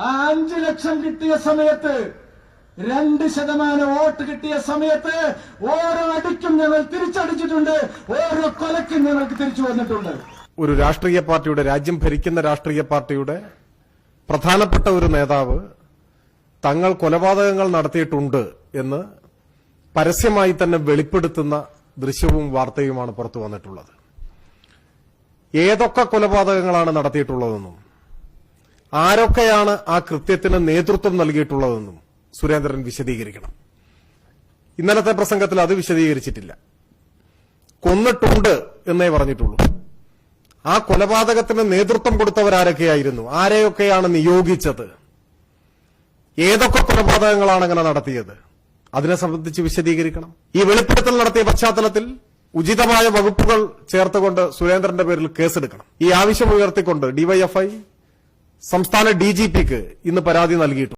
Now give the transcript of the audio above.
ആ 5 ലക്ഷം കിട്ടിയ സമയത്ത് 2% വോട്ട് കിട്ടിയ സമയത്ത് ഓരോ അടിക്കും ഞങ്ങൾ തിരിച്ചടിച്ചിട്ടുണ്ട്, ഓരോ കൊലയ്ക്കും ഞങ്ങൾക്ക് തിരിച്ചു വന്നിട്ടുണ്ട്. ഒരു രാഷ്ട്രീയ പാർട്ടിയുടെ, രാജ്യം ഭരിക്കുന്ന രാഷ്ട്രീയ പാർട്ടിയുടെ പ്രധാനപ്പെട്ട ഒരു നേതാവ് തങ്ങൾ കൊലപാതകങ്ങൾ നടത്തിയിട്ടുണ്ട് എന്ന് പരസ്യമായി തന്നെ വെളിപ്പെടുത്തുന്ന ദൃശ്യവും വാർത്തയുമാണ് പുറത്തു വന്നിട്ടുള്ളത്. ഏതൊക്കെ കൊലപാതകങ്ങളാണ് നടത്തിയിട്ടുള്ളതെന്നും ആരൊക്കെയാണ് ആ കൃത്യത്തിന് നേതൃത്വം നൽകിയിട്ടുള്ളതെന്നും സുരേന്ദ്രൻ വിശദീകരിക്കണം. ഇന്നലത്തെ പ്രസംഗത്തിൽ അത് വിശദീകരിച്ചിട്ടില്ല. കൊന്നിട്ടുണ്ട് എന്നേ പറഞ്ഞിട്ടുള്ളൂ. ആ കൊലപാതകത്തിന് നേതൃത്വം കൊടുത്തവരാരൊക്കെയായിരുന്നു, ആരെയൊക്കെയാണ് നിയോഗിച്ചത്, ഏതൊക്കെ കൊലപാതകങ്ങളാണ് അങ്ങനെ നടത്തിയത്, അതിനെ സംബന്ധിച്ച് വിശദീകരിക്കണം. ഈ വെളിപ്പെടുത്തൽ നടത്തിയ പശ്ചാത്തലത്തിൽ ഉചിതമായ വകുപ്പുകൾ ചേർത്തുകൊണ്ട് സുരേന്ദ്രന്റെ പേരിൽ കേസെടുക്കണം. ഈ ആവശ്യം ഉയർത്തിക്കൊണ്ട് ഡിവൈഎഫ്ഐ സംസ്ഥാന ഡിജിപിക്ക് ഇന്ന് പരാതി നൽകിയിട്ടുണ്ട്.